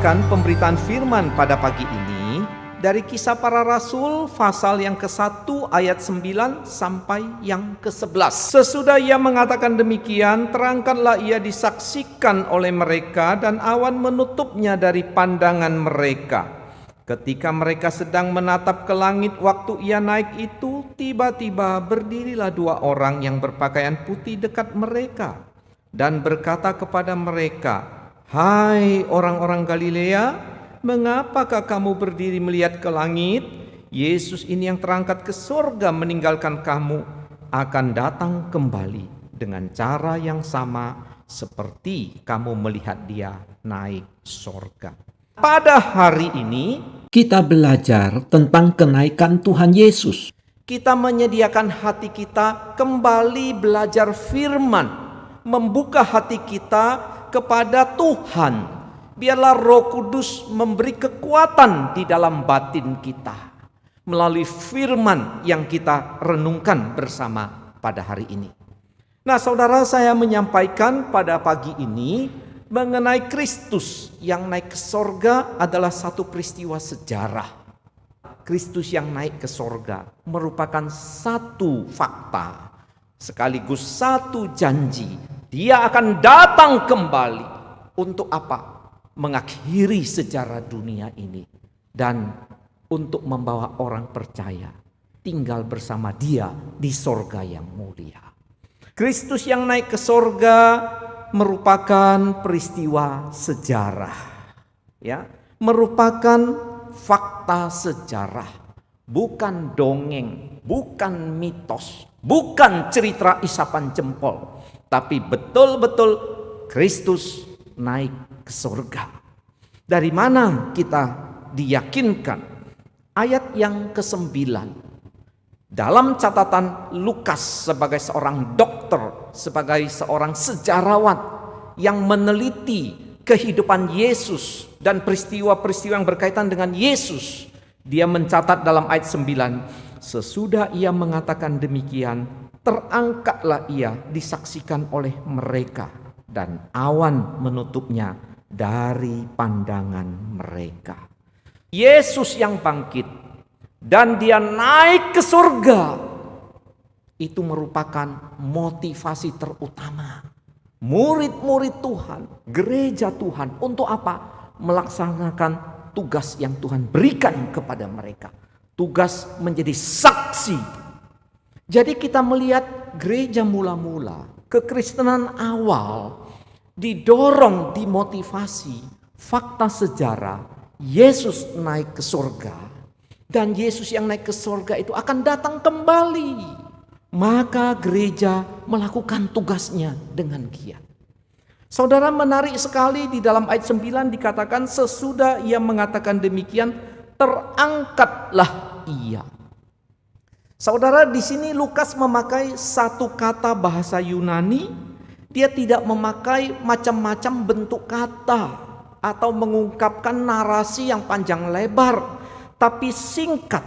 mendengarkan pemberitaan firman pada pagi ini dari Kisah Para Rasul pasal yang ke-1 ayat 9 sampai yang ke-11. Sesudah ia mengatakan demikian, terangkanlah ia disaksikan oleh mereka dan awan menutupnya dari pandangan mereka. Ketika mereka sedang menatap ke langit waktu ia naik itu, tiba-tiba berdirilah dua orang yang berpakaian putih dekat mereka dan berkata kepada mereka, "Hai orang-orang Galilea, mengapakah kamu berdiri melihat ke langit? Yesus ini yang terangkat ke surga meninggalkan kamu akan datang kembali dengan cara yang sama seperti kamu melihat dia naik surga." Pada hari ini Kita belajar tentang kenaikan Tuhan Yesus. kita menyediakan hati kita kembali belajar firman, membuka hati kita kepada Tuhan. Biarlah Roh Kudus memberi kekuatan di dalam batin kita melalui firman yang kita renungkan bersama pada hari ini. Nah, saudara, saya menyampaikan pada pagi ini mengenai Kristus yang naik ke sorga adalah satu peristiwa sejarah. Kristus yang naik ke sorga merupakan satu fakta, sekaligus satu janji. Dia akan datang kembali untuk apa? Mengakhiri sejarah dunia ini dan untuk membawa orang percaya tinggal bersama dia di sorga yang mulia. Kristus yang naik ke sorga merupakan peristiwa sejarah, ya, merupakan fakta sejarah, bukan dongeng, bukan mitos, bukan cerita isapan jempol, tapi betul-betul Kristus naik ke surga. Dari mana kita diyakinkan? Ayat yang ke-9. Dalam catatan Lukas sebagai seorang dokter, sebagai seorang sejarawan yang meneliti kehidupan Yesus dan peristiwa-peristiwa yang berkaitan dengan Yesus, dia mencatat dalam ayat 9, sesudah ia mengatakan demikian, terangkatlah ia disaksikan oleh mereka dan awan menutupnya dari pandangan mereka. Yesus yang bangkit dan dia naik ke surga, itu merupakan motivasi terutama murid-murid Tuhan, gereja Tuhan, untuk apa? Melaksanakan tugas yang Tuhan berikan kepada mereka, tugas menjadi saksi. Jadi kita melihat gereja mula-mula, kekristenan awal didorong, dimotivasi fakta sejarah Yesus naik ke surga. Dan Yesus yang naik ke surga itu akan datang kembali. Maka gereja melakukan tugasnya dengan giat. Saudara, menarik sekali di dalam ayat 9 dikatakan sesudah ia mengatakan demikian, terangkatlah ia. Saudara, di sini Lukas memakai satu kata bahasa Yunani. Dia tidak memakai macam-macam bentuk kata atau mengungkapkan narasi yang panjang lebar, tapi singkat.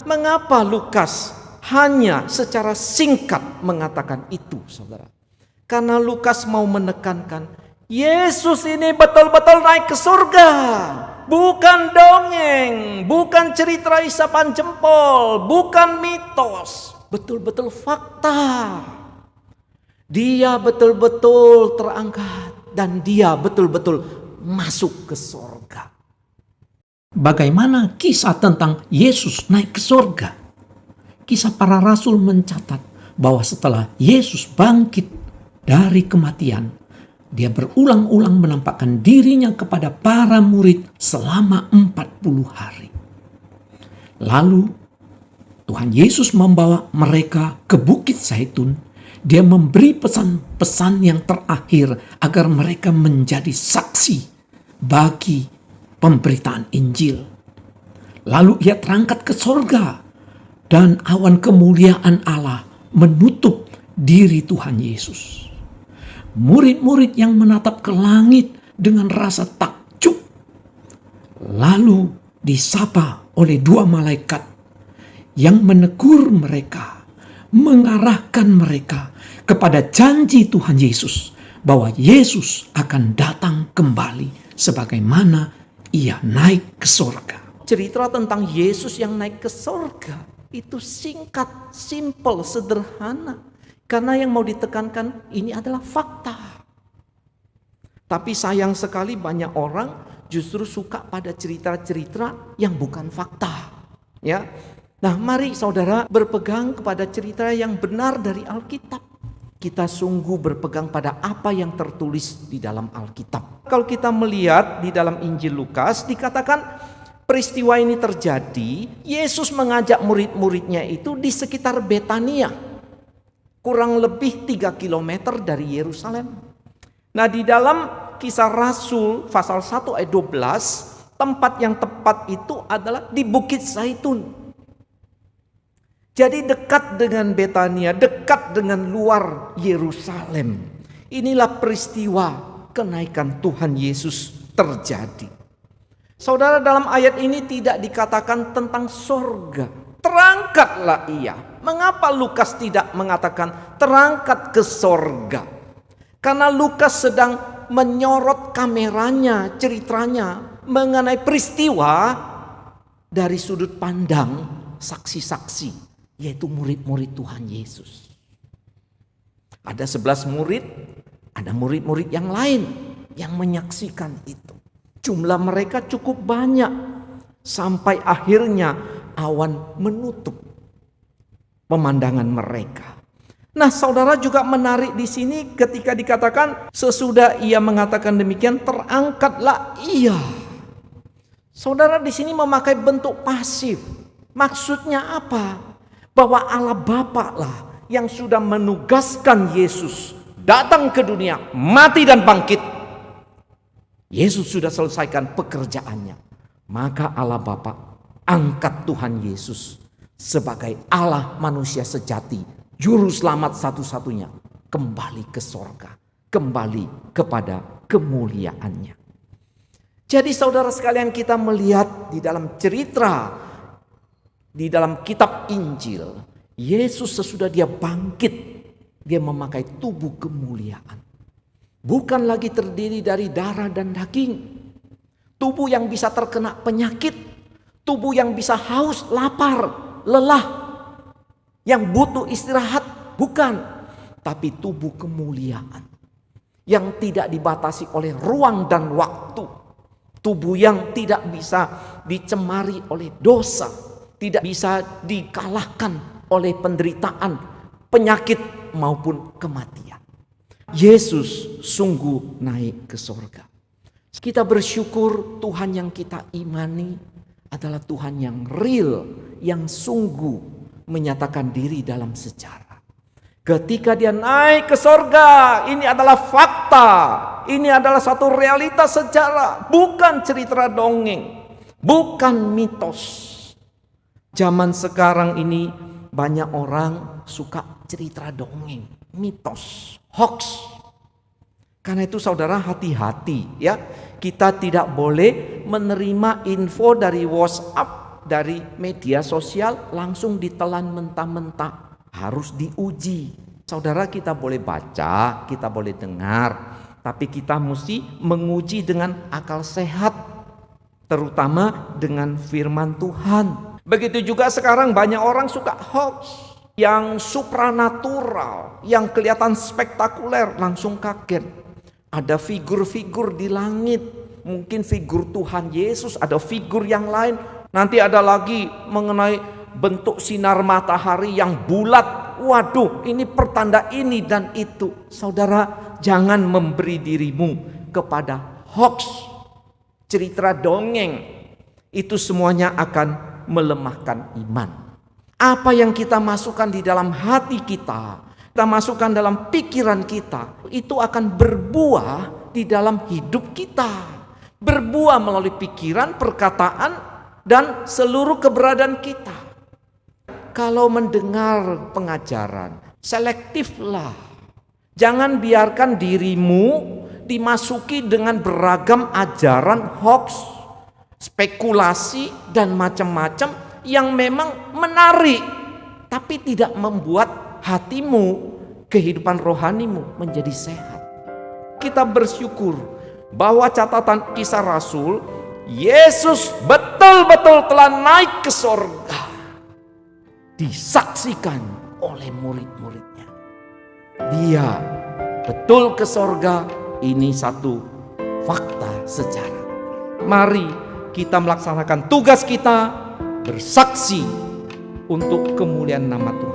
Mengapa Lukas hanya secara singkat mengatakan itu, saudara? Karena Lukas mau menekankan Yesus ini betul-betul naik ke surga. Bukan dongeng, bukan cerita isapan jempol, bukan mitos. Betul-betul fakta. Dia betul-betul terangkat dan dia betul-betul masuk ke surga. Bagaimana kisah tentang Yesus naik ke surga? Kisah Para Rasul mencatat bahwa setelah Yesus bangkit dari kematian, dia berulang-ulang menampakkan dirinya kepada para murid selama 40 hari. Lalu Tuhan Yesus membawa mereka ke Bukit Zaitun. Dia memberi pesan-pesan yang terakhir agar mereka menjadi saksi bagi pemberitaan Injil. Lalu ia terangkat ke surga dan awan kemuliaan Allah menutup diri Tuhan Yesus. Murid-murid yang menatap ke langit dengan rasa takjub lalu disapa oleh dua malaikat yang menegur mereka, mengarahkan mereka kepada janji Tuhan Yesus bahwa Yesus akan datang kembali sebagaimana ia naik ke sorga. Cerita tentang Yesus yang naik ke sorga itu singkat, simple, sederhana. Karena yang mau ditekankan ini adalah fakta. Tapi sayang sekali banyak orang justru suka pada cerita-cerita yang bukan fakta. Ya, nah mari saudara berpegang kepada cerita yang benar dari Alkitab. Kita sungguh berpegang pada apa yang tertulis di dalam Alkitab. Kalau kita melihat di dalam Injil Lukas dikatakan peristiwa ini terjadi, Yesus mengajak murid-muridnya itu di sekitar Betania. Kurang lebih 3 km dari Yerusalem. Nah di dalam Kisah Rasul pasal 1 ayat 12, tempat yang tepat itu adalah di Bukit Zaitun. Jadi dekat dengan Betania, dekat dengan luar Yerusalem. Inilah peristiwa kenaikan Tuhan Yesus terjadi. Saudara, dalam ayat ini tidak dikatakan tentang sorga. Terangkatlah ia. Mengapa Lukas tidak mengatakan terangkat ke sorga? Karena Lukas sedang menyorot kameranya, ceritanya mengenai peristiwa dari sudut pandang saksi-saksi, yaitu murid-murid Tuhan Yesus. Ada 11 murid, ada murid-murid yang lain yang menyaksikan itu. Jumlah mereka cukup banyak sampai akhirnya awan menutup pemandangan mereka. Nah, saudara juga menarik di sini ketika dikatakan sesudah ia mengatakan demikian terangkatlah ia. Saudara di sini memakai bentuk pasif. Maksudnya apa? Bahwa Allah Bapa lah yang sudah menugaskan Yesus datang ke dunia, mati dan bangkit. Yesus sudah selesaikan pekerjaannya. Maka Allah Bapa angkat Tuhan Yesus sebagai Allah manusia sejati, juru selamat satu-satunya, kembali ke sorga, kembali kepada kemuliaannya. Jadi saudara sekalian, kita melihat di dalam cerita, di dalam kitab Injil, Yesus sesudah dia bangkit, dia memakai tubuh kemuliaan. Bukan lagi terdiri dari darah dan daging. Tubuh yang bisa terkena penyakit. Tubuh yang bisa haus, lapar, lelah. Yang butuh istirahat. Bukan. Tapi tubuh kemuliaan. Yang tidak dibatasi oleh ruang dan waktu. Tubuh yang tidak bisa dicemari oleh dosa. Tidak bisa dikalahkan oleh penderitaan, penyakit maupun kematian. Yesus sungguh naik ke sorga. Kita bersyukur Tuhan yang kita imani adalah Tuhan yang real, yang sungguh menyatakan diri dalam sejarah. Ketika dia naik ke sorga, ini adalah fakta. Ini adalah satu realitas sejarah, bukan cerita dongeng, bukan mitos. Zaman sekarang ini banyak orang suka cerita dongeng, mitos, hoax. Karena itu saudara hati-hati ya. Kita tidak boleh menerima info dari WhatsApp, dari media sosial langsung ditelan mentah-mentah. Harus diuji. Saudara, kita boleh baca, kita boleh dengar, tapi kita mesti menguji dengan akal sehat, terutama dengan firman Tuhan. Begitu juga sekarang banyak orang suka hoax, yang supranatural, yang kelihatan spektakuler, langsung kaget. Ada figur-figur di langit, mungkin figur Tuhan Yesus, ada figur yang lain. Nanti ada lagi mengenai bentuk sinar matahari yang bulat. Waduh, ini pertanda ini dan itu. Saudara, jangan memberi dirimu kepada hoax, cerita dongeng. Itu semuanya akan melemahkan iman. Apa yang kita masukkan di dalam hati kita masukkan dalam pikiran kita, itu akan berbuah di dalam hidup kita. Berbuah melalui pikiran, perkataan, dan seluruh keberadaan kita. Kalau mendengar pengajaran, selektiflah. Jangan biarkan dirimu dimasuki dengan beragam ajaran hoax, spekulasi, dan macam-macam yang memang menarik, tapi tidak membuat hatimu, kehidupan rohanimu menjadi sehat. Kita bersyukur bahwa catatan Kisah Rasul, Yesus betul-betul telah naik ke sorga, disaksikan oleh murid-muridnya. Dia betul ke sorga, ini satu fakta sejarah. Mari kita melaksanakan tugas kita bersaksi untuk kemuliaan nama Tuhan.